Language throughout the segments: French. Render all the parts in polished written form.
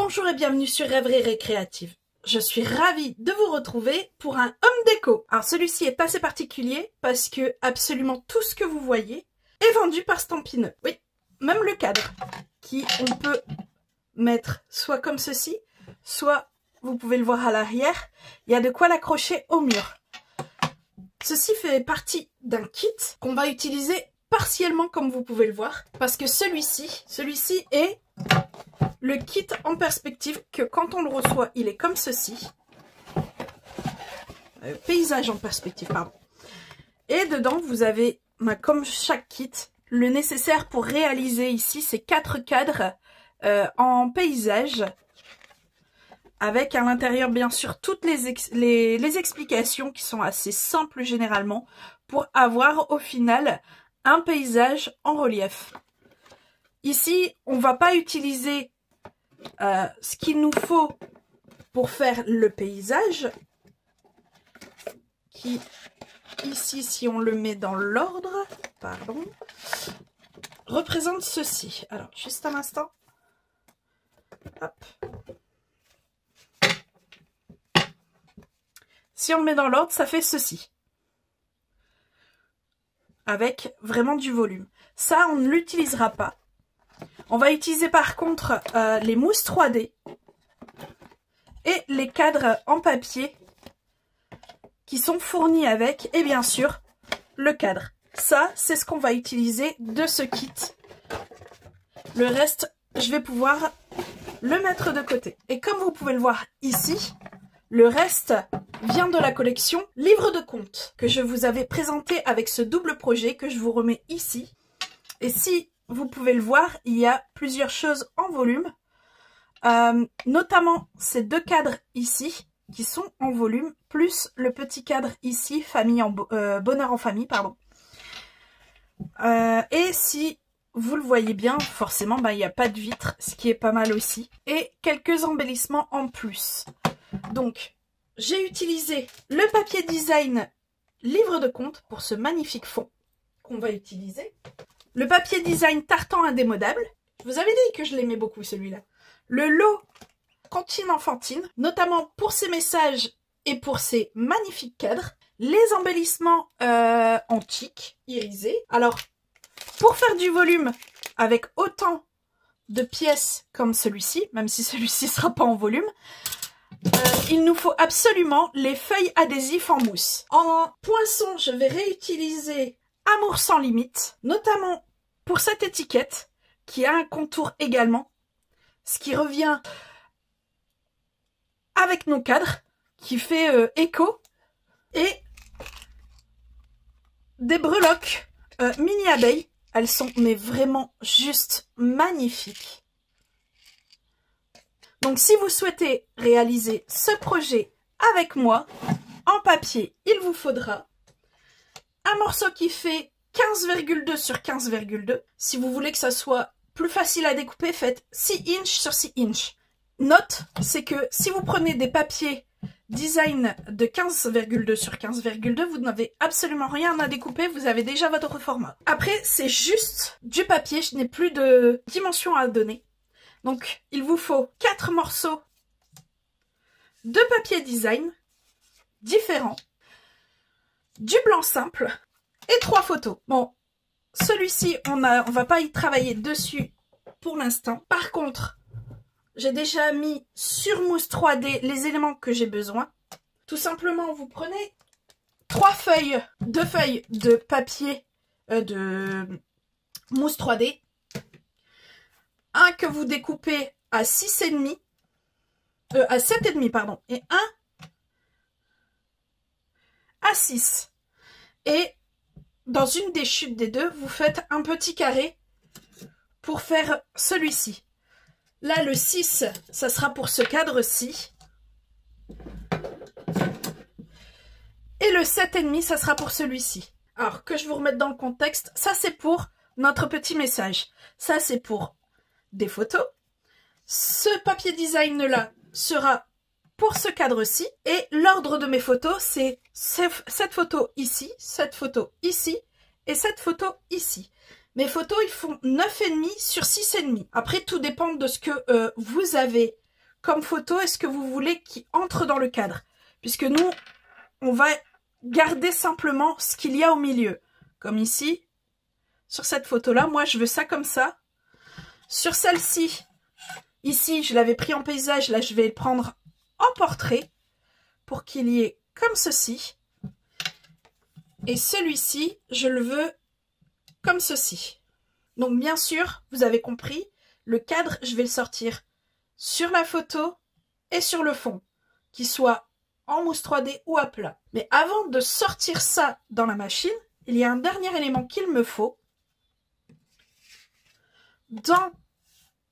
Bonjour et bienvenue sur Rêverie Récréative. Je suis ravie de vous retrouver pour un home déco. Alors celui-ci est assez particulier parce que absolument tout ce que vous voyez est vendu par Stampin'E. Oui, même le cadre qui on peut mettre soit comme ceci, soit vous pouvez le voir à l'arrière, il y a de quoi l'accrocher au mur. Ceci fait partie d'un kit qu'on va utiliser partiellement comme vous pouvez le voir parce que celui-ci est le kit en perspective que quand on le reçoit, il est comme ceci. Paysage en perspective, pardon. Et dedans, vous avez, comme chaque kit, le nécessaire pour réaliser ici ces 4 cadres en paysage. Avec à l'intérieur, bien sûr, toutes les explications qui sont assez simples généralement pour avoir au final un paysage en relief. Ici, on va pas utiliser ce qu'il nous faut pour faire le paysage, qui ici, si on le met dans l'ordre, pardon, représente ceci. Alors, juste un instant. Hop. Si on le met dans l'ordre, ça fait ceci. Avec vraiment du volume. Ça, on ne l'utilisera pas. On va utiliser par contre les mousses 3D et les cadres en papier qui sont fournis avec, et bien sûr, le cadre. Ça, c'est ce qu'on va utiliser de ce kit. Le reste, je vais pouvoir le mettre de côté. Et comme vous pouvez le voir ici, le reste vient de la collection Livre de comptes que je vous avais présenté avec ce double projet que je vous remets ici. Et si vous pouvez le voir, il y a plusieurs choses en volume, notamment ces 2 cadres ici qui sont en volume, plus le petit cadre ici, famille en bonheur en famille, pardon. Et si vous le voyez bien, forcément, il n'y a pas de vitre, ce qui est pas mal aussi, et quelques embellissements en plus. Donc, j'ai utilisé le papier design Livre de comptes pour ce magnifique fond qu'on va utiliser. Le papier design tartan indémodable. Je vous avais dit que je l'aimais beaucoup celui-là. Le lot Cantine enfantine, notamment pour ses messages et pour ses magnifiques cadres. Les embellissements antiques, irisés. Alors, pour faire du volume avec autant de pièces comme celui-ci, même si celui-ci ne sera pas en volume, il nous faut absolument les feuilles adhésives en mousse. En poinçon, je vais réutiliser Amour sans limite, notamment pour cette étiquette qui a un contour également, ce qui revient avec nos cadres, qui fait écho, et des breloques mini abeilles. Elles sont mais vraiment juste magnifiques. Donc si vous souhaitez réaliser ce projet avec moi, en papier, il vous faudra un morceau qui fait 15,2 sur 15,2. Si vous voulez que ça soit plus facile à découper, faites 6 inches sur 6 inches. Note, c'est que si vous prenez des papiers design de 15,2 sur 15,2, vous n'avez absolument rien à découper, vous avez déjà votre format. Après, c'est juste du papier, je n'ai plus de dimension à donner. Donc, il vous faut 4 morceaux de papier design différents, du blanc simple et 3 photos. Bon, celui-ci, on va pas y travailler dessus pour l'instant. Par contre, j'ai déjà mis sur mousse 3D les éléments que j'ai besoin. Tout simplement, vous prenez 2 feuilles de papier de mousse 3D. Un que vous découpez à 6,5, à 7,5 pardon, et un à 6. Et dans une des chutes des deux, vous faites un petit carré pour faire celui-ci. Là, le 6, ça sera pour ce cadre-ci. Et le 7,5, ça sera pour celui-ci. Alors, que je vous remette dans le contexte, ça c'est pour notre petit message. Ça c'est pour des photos. Ce papier design-là sera pour ce cadre-ci. Et l'ordre de mes photos, c'est cette photo ici, cette photo ici et cette photo ici. Mes photos, ils font 9,5 sur 6,5. Après, tout dépend de ce que vous avez comme photo est-ce que vous voulez qui entre dans le cadre? Puisque nous, on va garder simplement ce qu'il y a au milieu. Comme ici, sur cette photo-là, moi je veux ça comme ça. Sur celle-ci, ici, je l'avais pris en paysage, là je vais le prendre en portrait pour qu'il y ait comme ceci. Et celui-ci, je le veux comme ceci. Donc bien sûr, vous avez compris, le cadre, je vais le sortir sur la photo et sur le fond, qu'il soit en mousse 3D ou à plat. Mais avant de sortir ça dans la machine, il y a un dernier élément qu'il me faut. Dans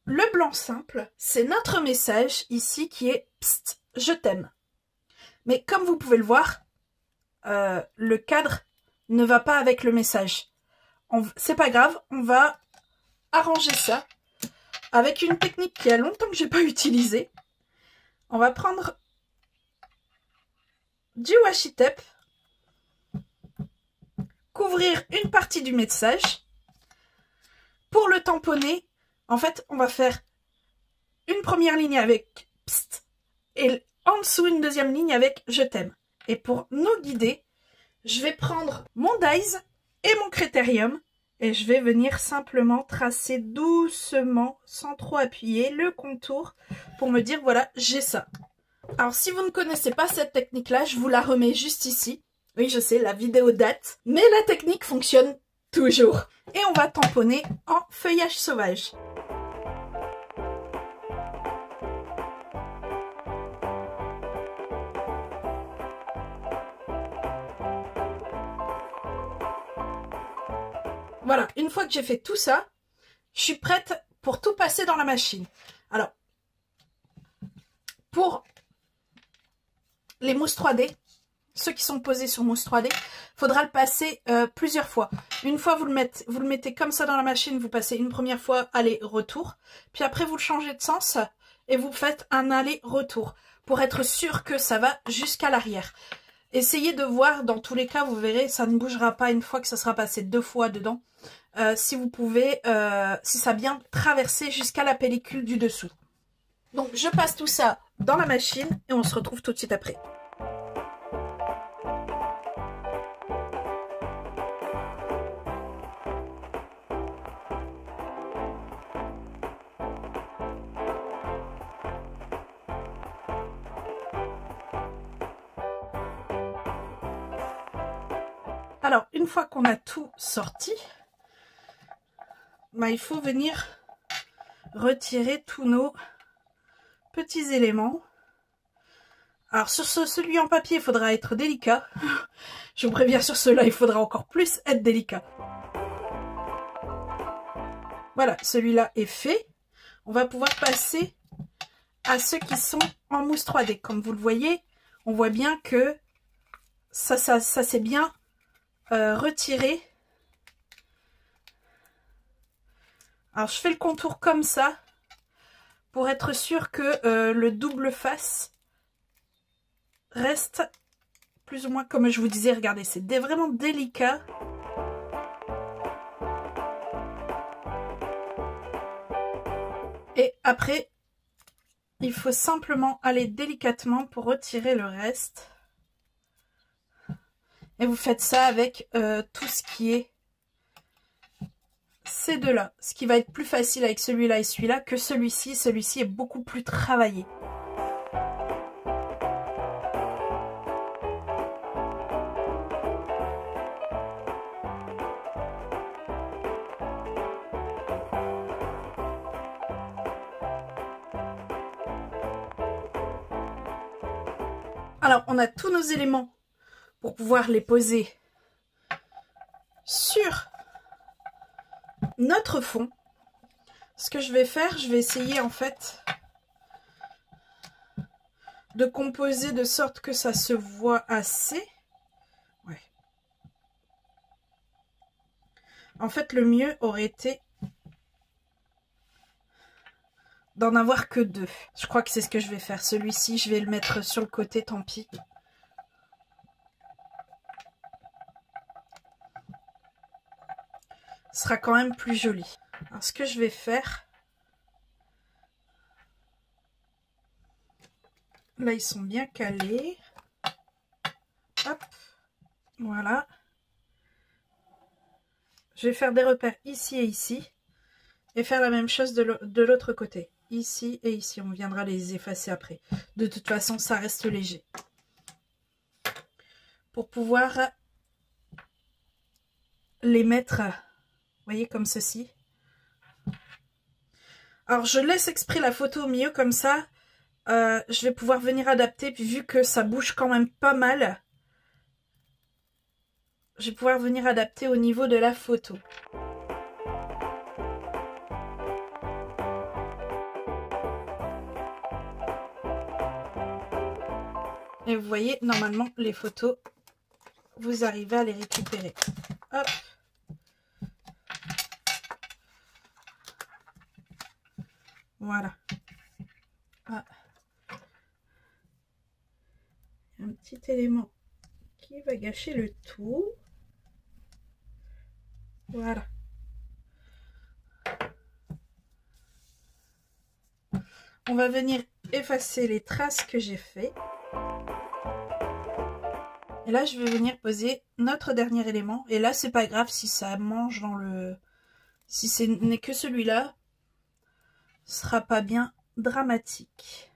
le blanc simple, c'est notre message ici qui est « Psst, je t'aime ». Mais comme vous pouvez le voir, le cadre ne va pas avec le message. C'est pas grave, on va arranger ça avec une technique qui a longtemps que j'ai pas utilisée. On va prendre du washi tape, couvrir une partie du message. Pour le tamponner, en fait, on va faire une première ligne avec psst et en dessous une deuxième ligne avec je t'aime. Et pour nous guider, je vais prendre mon dies et mon critérium et je vais venir simplement tracer doucement, sans trop appuyer, le contour pour me dire voilà, j'ai ça. Alors si vous ne connaissez pas cette technique-là, je vous la remets juste ici. Oui, je sais, la vidéo date, mais la technique fonctionne toujours. Et on va tamponner en feuillage sauvage. Voilà, une fois que j'ai fait tout ça, je suis prête pour tout passer dans la machine. Alors, pour les mousses 3D, ceux qui sont posés sur mousse 3D, faudra le passer plusieurs fois. Une fois, vous le mettez comme ça dans la machine, vous passez une première fois aller-retour. Puis après, vous le changez de sens et vous faites un aller-retour pour être sûr que ça va jusqu'à l'arrière. Essayez de voir, dans tous les cas, vous verrez, ça ne bougera pas une fois que ça sera passé 2 fois dedans. Si vous pouvez, si ça a bien traversé jusqu'à la pellicule du dessous. Donc, je passe tout ça dans la machine et on se retrouve tout de suite après. Alors, une fois qu'on a tout sorti, il faut venir retirer tous nos petits éléments. Alors, sur celui en papier, il faudra être délicat. Je vous préviens, sur ceux-là, il faudra encore plus être délicat. Voilà, celui-là est fait. On va pouvoir passer à ceux qui sont en mousse 3D. Comme vous le voyez, on voit bien que ça c'est bien retiré. Alors je fais le contour comme ça pour être sûr que le double face reste plus ou moins comme je vous disais. Regardez, c'est vraiment délicat. Et après, il faut simplement aller délicatement pour retirer le reste. Et vous faites ça avec tout ce qui est ces deux-là. Ce qui va être plus facile avec celui-là et celui-là que celui-ci. Celui-ci est beaucoup plus travaillé. Alors, on a tous nos éléments pour pouvoir les poser sur notre fond. Ce que je vais faire, je vais essayer en fait de composer de sorte que ça se voit assez. Ouais. En fait, le mieux aurait été d'en avoir que 2. Je crois que c'est ce que je vais faire. Celui-ci, je vais le mettre sur le côté, tant pis. Ce sera quand même plus joli. Alors, ce que je vais faire, Là, ils sont bien calés. Hop, voilà. Je vais faire des repères ici et ici. Et faire la même chose de l'autre côté. Ici et ici. On viendra les effacer après. De toute façon, ça reste léger. Pour pouvoir les mettre, vous voyez, comme ceci. Alors, je laisse exprès la photo au milieu comme ça. Je vais pouvoir venir adapter. Puis vu que ça bouge quand même pas mal, je vais pouvoir venir adapter au niveau de la photo. Et vous voyez, normalement, les photos, vous arrivez à les récupérer. Hop. Voilà. Ah. Un petit élément qui va gâcher le tout. Voilà. On va venir effacer les traces que j'ai fait. Et là, je vais venir poser notre dernier élément. Et là, c'est pas grave si ça mange dans le... Si ce n'est que celui-là, ce sera pas bien dramatique.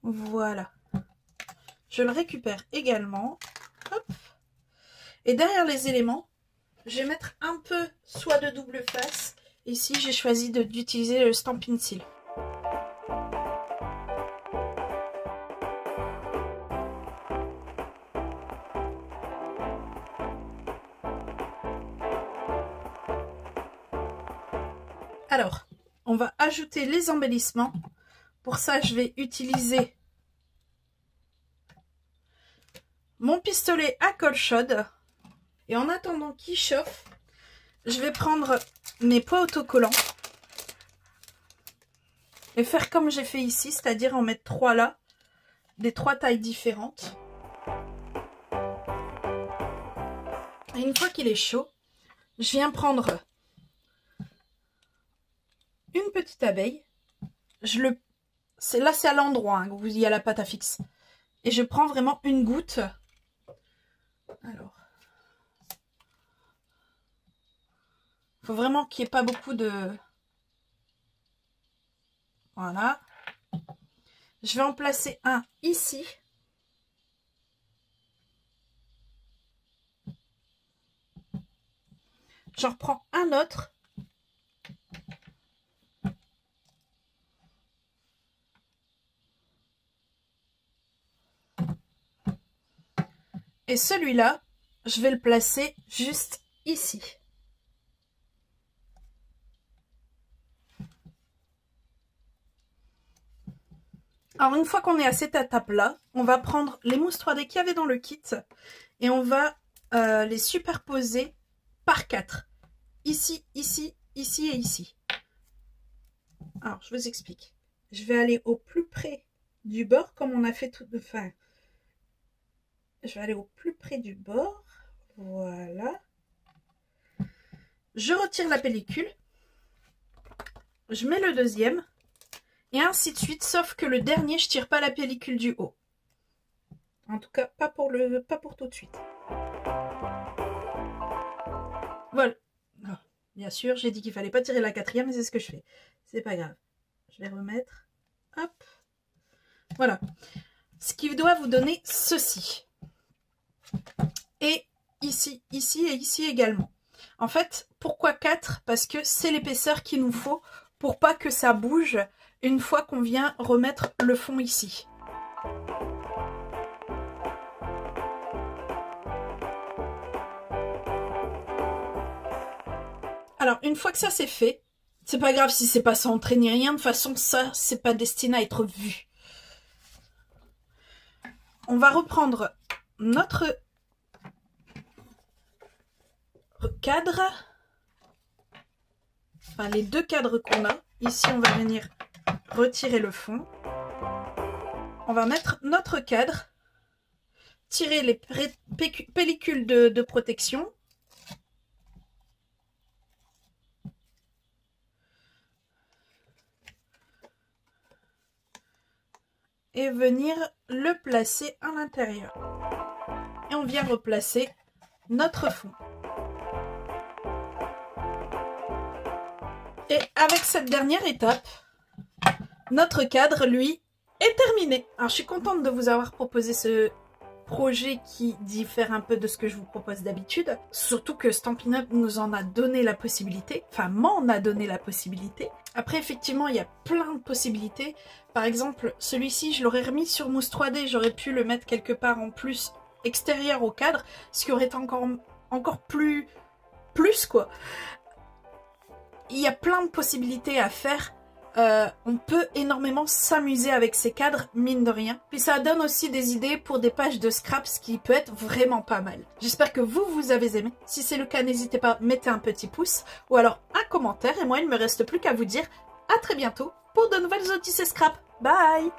Voilà. Je le récupère également. Hop. Et derrière les éléments, je vais mettre un peu soie de double face. Ici, j'ai choisi d'utiliser le Stampin' Seal. Alors, on va ajouter les embellissements. Pour ça, je vais utiliser mon pistolet à colle chaude. Et en attendant qu'il chauffe, je vais prendre mes poids autocollants et faire comme j'ai fait ici, c'est-à-dire en mettre 3 là, des 3 tailles différentes. Et une fois qu'il est chaud, je viens prendre une petite abeille. Là, c'est à l'endroit hein, où il y a la pâte à fixe. Et je prends vraiment une goutte. Alors, il faut vraiment qu'il n'y ait pas beaucoup de... Voilà. Je vais en placer un ici. J'en reprends un autre. Et celui-là, je vais le placer juste ici. Alors, une fois qu'on est à cette étape-là, on va prendre les mousses 3D qu'il y avait dans le kit et on va les superposer par 4. Ici, ici, ici et ici. Alors, je vous explique. Je vais aller au plus près du bord comme on a fait tout de fin. Je vais aller au plus près du bord. Voilà. Je retire la pellicule. Je mets le deuxième. Et ainsi de suite, sauf que le dernier, je tire pas la pellicule du haut. En tout cas, pas pour tout de suite. Voilà. Oh, bien sûr, j'ai dit qu'il fallait pas tirer la quatrième, mais c'est ce que je fais. C'est pas grave. Je vais remettre. Hop. Voilà. Ce qui doit vous donner ceci. Et ici, ici et ici également. En fait, pourquoi 4? Parce que c'est l'épaisseur qu'il nous faut pour pas que ça bouge une fois qu'on vient remettre le fond ici. Alors, une fois que ça c'est fait, c'est pas grave si c'est pas centré ni rien. De toute façon, ça, c'est pas destiné à être vu. On va reprendre notre cadre. Enfin, les deux cadres qu'on a. Ici, on va venir retirer le fond. On va mettre notre cadre. Tirer les pellicules de protection. et venir le placer à l'intérieur. Et on vient replacer notre fond. Et avec cette dernière étape, notre cadre, lui, est terminé. Alors, je suis contente de vous avoir proposé ce projet qui diffère un peu de ce que je vous propose d'habitude. Surtout que Stampin' Up nous en a donné la possibilité. Enfin, m'en a donné la possibilité. Après, effectivement, il y a plein de possibilités. Par exemple, celui-ci, je l'aurais remis sur mousse 3D. J'aurais pu le mettre quelque part en plus extérieur au cadre. Ce qui aurait été encore plus quoi. Il y a plein de possibilités à faire. On peut énormément s'amuser avec ces cadres, mine de rien. Puis ça donne aussi des idées pour des pages de scraps qui peut être vraiment pas mal. J'espère que vous avez aimé. Si c'est le cas, n'hésitez pas, mettez un petit pouce ou alors un commentaire. Et moi, il ne me reste plus qu'à vous dire à très bientôt pour de nouvelles Odyssées Scrap. Bye!